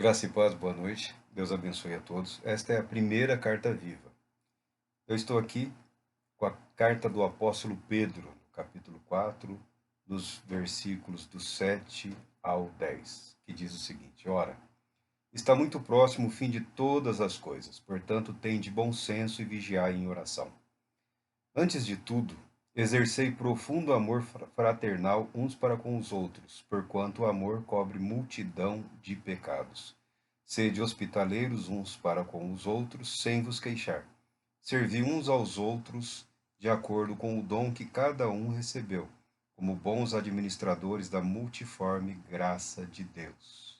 Graça e paz, boa noite. Deus abençoe a todos. Esta é a primeira carta viva. Eu estou aqui com a carta do apóstolo Pedro, no capítulo 4, dos versículos do 7 ao 10, que diz o seguinte: Ora, está muito próximo o fim de todas as coisas, portanto, tende bom senso e vigiai em oração. Antes de tudo, exercei profundo amor fraternal uns para com os outros, porquanto o amor cobre multidão de pecados. Sede hospitaleiros uns para com os outros, sem vos queixar. Servi uns aos outros de acordo com o dom que cada um recebeu, como bons administradores da multiforme graça de Deus.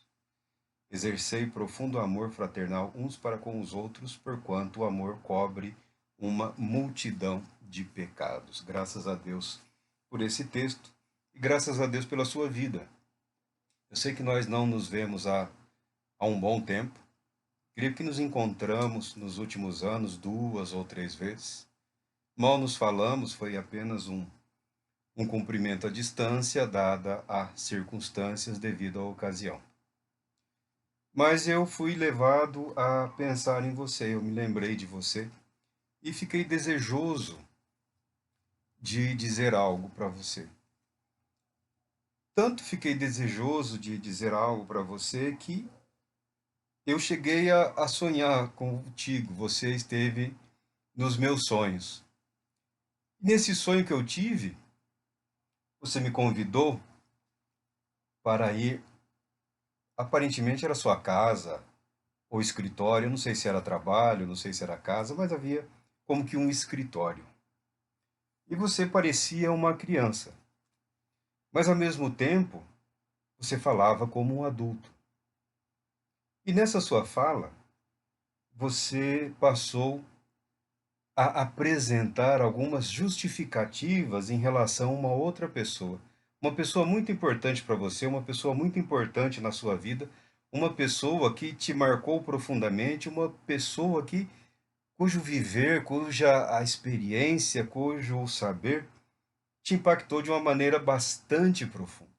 Exercei profundo amor fraternal uns para com os outros, porquanto o amor cobre uma multidão de pecados. Graças a Deus por esse texto e graças a Deus pela sua vida. Eu sei que nós não nos vemos há um bom tempo. Creio que nos encontramos nos últimos anos 2 ou 3 vezes. Mal nos falamos, foi apenas um cumprimento à distância, dada a circunstâncias devido à ocasião. Mas eu fui levado a pensar em você, eu me lembrei de você e fiquei desejoso de dizer algo para você. Tanto fiquei desejoso de dizer algo para você que eu cheguei a sonhar contigo, você esteve nos meus sonhos. Nesse sonho que eu tive, você me convidou para ir, aparentemente era sua casa ou escritório, não sei se era trabalho, não sei se era casa, mas havia como que um escritório. E você parecia uma criança, mas ao mesmo tempo você falava como um adulto. E nessa sua fala, você passou a apresentar algumas justificativas em relação a uma outra pessoa. Uma pessoa muito importante para você, uma pessoa muito importante na sua vida, uma pessoa que te marcou profundamente, uma pessoa cujo viver, cuja a experiência, cujo saber te impactou de uma maneira bastante profunda.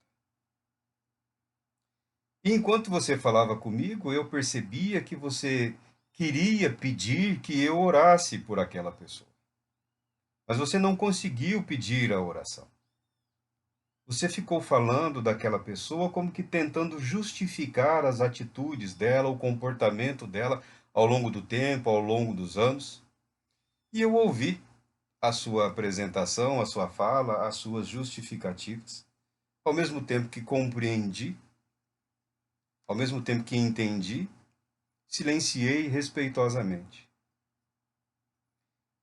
E enquanto você falava comigo, eu percebia que você queria pedir que eu orasse por aquela pessoa. Mas você não conseguiu pedir a oração. Você ficou falando daquela pessoa como que tentando justificar as atitudes dela, o comportamento dela ao longo do tempo, ao longo dos anos. E eu ouvi a sua apresentação, a sua fala, as suas justificativas. Ao mesmo tempo que compreendi, ao mesmo tempo que entendi, silenciei respeitosamente.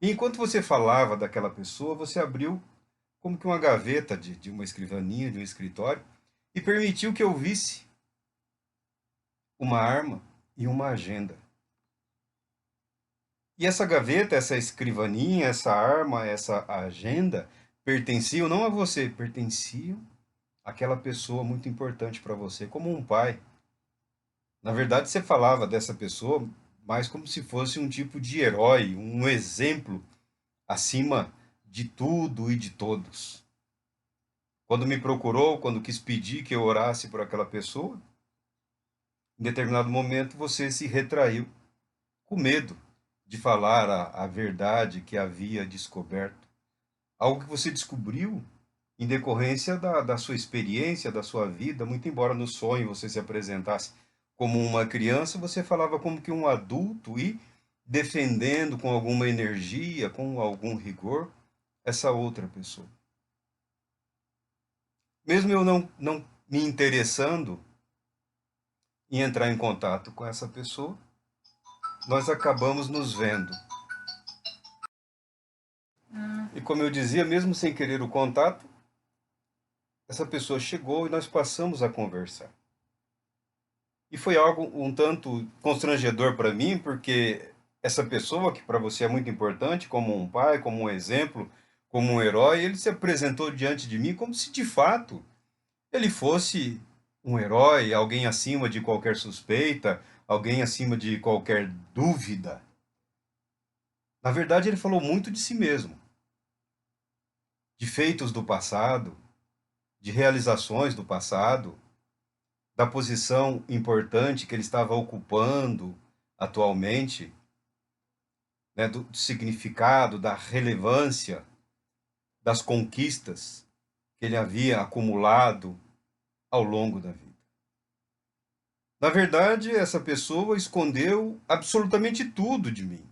E enquanto você falava daquela pessoa, você abriu como que uma gaveta de uma escrivaninha, de um escritório, e permitiu que eu visse uma arma e uma agenda. E essa gaveta, essa escrivaninha, essa arma, essa agenda, pertenciam não a você, pertenciam àquela pessoa muito importante para você, como um pai. Na verdade, você falava dessa pessoa mais como se fosse um tipo de herói, um exemplo acima de tudo e de todos. Quando me procurou, quando quis pedir que eu orasse por aquela pessoa, em determinado momento você se retraiu, com medo de falar a verdade que havia descoberto. Algo que você descobriu em decorrência da sua experiência, da sua vida, muito embora no sonho você se apresentasse como uma criança, você falava como que um adulto e defendendo com alguma energia, com algum rigor, essa outra pessoa. Mesmo eu não me interessando em entrar em contato com essa pessoa, nós acabamos nos vendo. E como eu dizia, mesmo sem querer o contato, essa pessoa chegou e nós passamos a conversar. E foi algo um tanto constrangedor para mim, porque essa pessoa que para você é muito importante, como um pai, como um exemplo, como um herói, ele se apresentou diante de mim como se de fato ele fosse um herói, alguém acima de qualquer suspeita, alguém acima de qualquer dúvida. Na verdade, ele falou muito de si mesmo, de feitos do passado, de realizações do passado, da posição importante que ele estava ocupando atualmente, né, do significado, da relevância, das conquistas que ele havia acumulado ao longo da vida. Na verdade, essa pessoa escondeu absolutamente tudo de mim.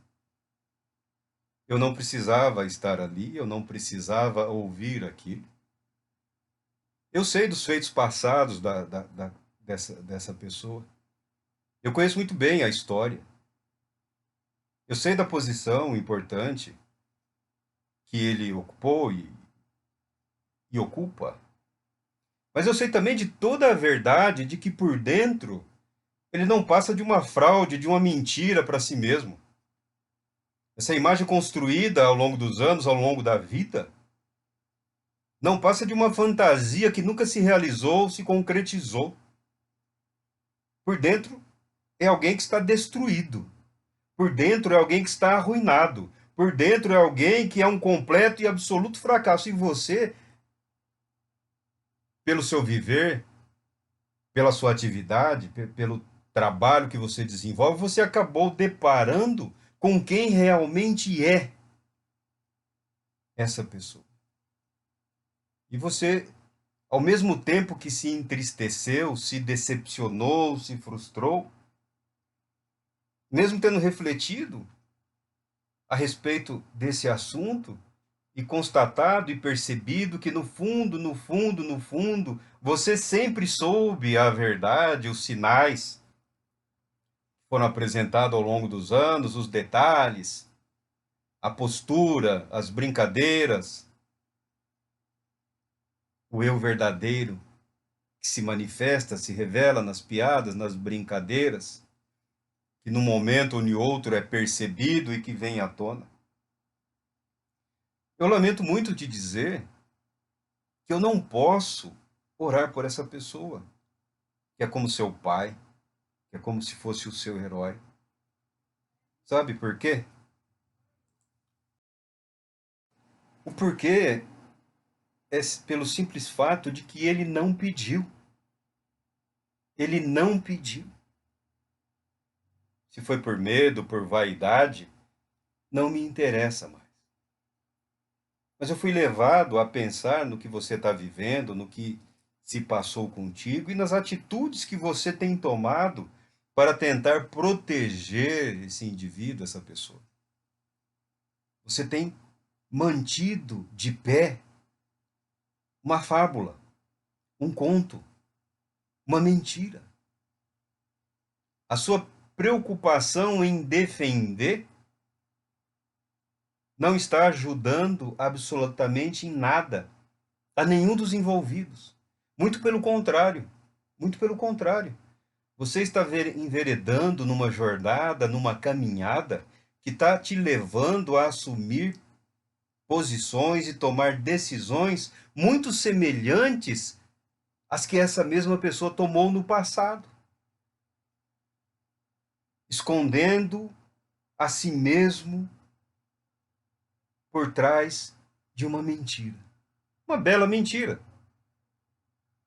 Eu não precisava estar ali, eu não precisava ouvir aquilo. Eu sei dos feitos passados dessa pessoa. Eu conheço muito bem a história. Eu sei da posição importante que ele ocupou e ocupa. Mas eu sei também de toda a verdade de que por dentro ele não passa de uma fraude, de uma mentira para si mesmo. Essa imagem construída ao longo dos anos, ao longo da vida, não passa de uma fantasia que nunca se realizou, se concretizou. Por dentro é alguém que está destruído. Por dentro é alguém que está arruinado. Por dentro é alguém que é um completo e absoluto fracasso. E você, pelo seu viver, pela sua atividade, pelo trabalho que você desenvolve, você acabou deparando com quem realmente é essa pessoa. E você, ao mesmo tempo que se entristeceu, se decepcionou, se frustrou, mesmo tendo refletido a respeito desse assunto e constatado e percebido que no fundo, no fundo, no fundo, você sempre soube a verdade, os sinais foram apresentados ao longo dos anos, os detalhes, a postura, as brincadeiras, o eu verdadeiro que se manifesta, se revela nas piadas, nas brincadeiras, que num momento ou em outro é percebido e que vem à tona. Eu lamento muito te dizer que eu não posso orar por essa pessoa, que é como seu pai, que é como se fosse o seu herói. Sabe por quê? O porquê é pelo simples fato de que ele não pediu. Ele não pediu. Se foi por medo, por vaidade, não me interessa mais. Mas eu fui levado a pensar no que você está vivendo, no que se passou contigo e nas atitudes que você tem tomado para tentar proteger esse indivíduo, essa pessoa. Você tem mantido de pé uma fábula, um conto, uma mentira. A sua preocupação em defender não está ajudando absolutamente em nada a nenhum dos envolvidos. Muito pelo contrário, muito pelo contrário. Você está enveredando numa jornada, numa caminhada que está te levando a assumir posições e tomar decisões muito semelhantes às que essa mesma pessoa tomou no passado, escondendo a si mesmo por trás de uma mentira. Uma bela mentira.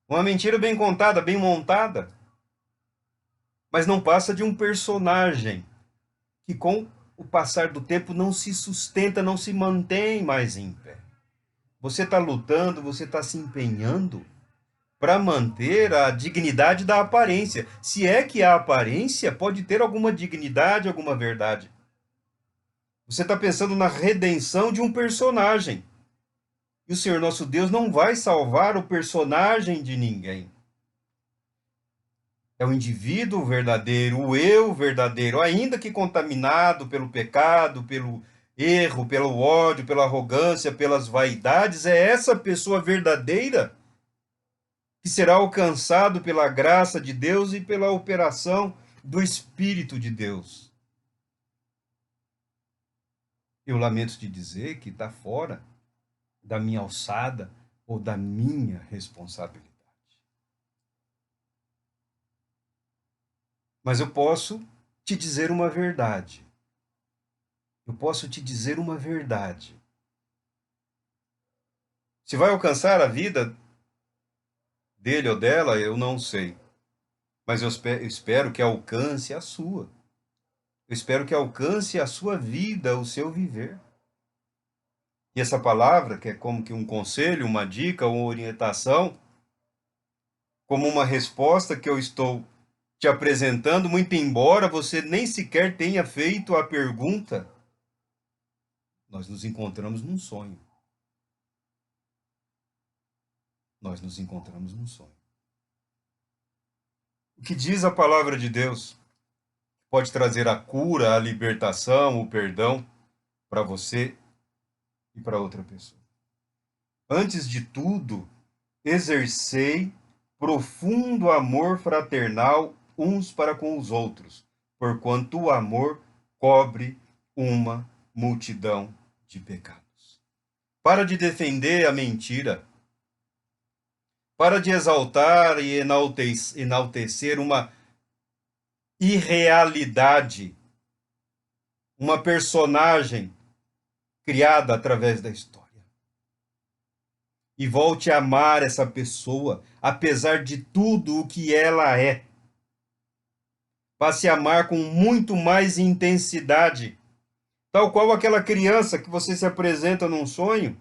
Uma mentira bem contada, bem montada, mas não passa de um personagem que, com o passar do tempo, não se sustenta, não se mantém mais em pé. Você está lutando, você está se empenhando para manter a dignidade da aparência. Se é que a aparência pode ter alguma dignidade, alguma verdade. Você está pensando na redenção de um personagem. E o Senhor nosso Deus não vai salvar o personagem de ninguém. É o indivíduo verdadeiro, o eu verdadeiro, ainda que contaminado pelo pecado, pelo erro, pelo ódio, pela arrogância, pelas vaidades, é essa pessoa verdadeira que será alcançado pela graça de Deus e pela operação do Espírito de Deus. Eu lamento te dizer que está fora da minha alçada ou da minha responsabilidade. Mas eu posso te dizer uma verdade. Eu posso te dizer uma verdade. Se vai alcançar a vida dele ou dela, eu não sei. mas eu espero que alcance a sua. Eu espero que alcance a sua vida, o seu viver. E essa palavra, que é como que um conselho, uma dica, uma orientação, como uma resposta que eu estou te apresentando, muito embora você nem sequer tenha feito a pergunta, nós nos encontramos num sonho. Nós nos encontramos num sonho. O que diz a palavra de Deus pode trazer a cura, a libertação, o perdão para você e para outra pessoa. Antes de tudo, exercei profundo amor fraternal uns para com os outros, porquanto o amor cobre uma multidão de pecados. Para de defender a mentira. Para de exaltar e enaltecer uma irrealidade, uma personagem criada através da história. E volte a amar essa pessoa, apesar de tudo o que ela é. Passe a amar com muito mais intensidade, tal qual aquela criança que você se apresenta num sonho,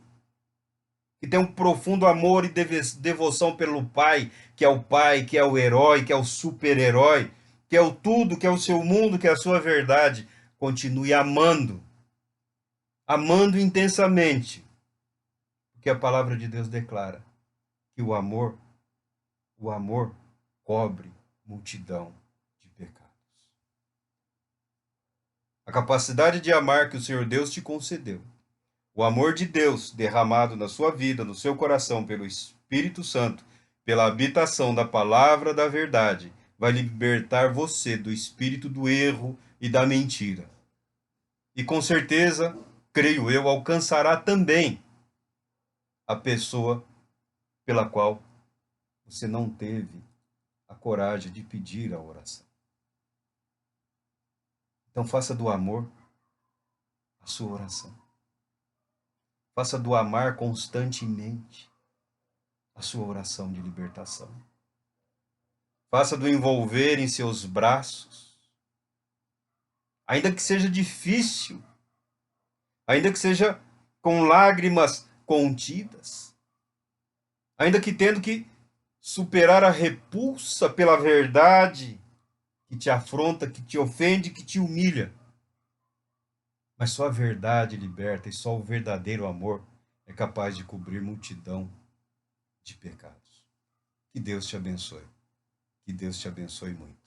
que tem um profundo amor e devoção pelo pai, que é o herói, que é o super-herói, que é o tudo, que é o seu mundo, que é a sua verdade. Continue amando, amando intensamente, porque a palavra de Deus declara que o amor cobre multidão de pecados. A capacidade de amar que o Senhor Deus te concedeu, o amor de Deus derramado na sua vida, no seu coração, pelo Espírito Santo, pela habitação da palavra da verdade, vai libertar você do espírito do erro e da mentira. E com certeza, creio eu, alcançará também a pessoa pela qual você não teve a coragem de pedir a oração. Então faça do amor a sua oração. Faça do amar constantemente a sua oração de libertação. Faça do envolver em seus braços, ainda que seja difícil, ainda que seja com lágrimas contidas, ainda que tendo que superar a repulsa pela verdade que te afronta, que te ofende, que te humilha. Mas só a verdade liberta e só o verdadeiro amor é capaz de cobrir multidão de pecados. Que Deus te abençoe. Que Deus te abençoe muito.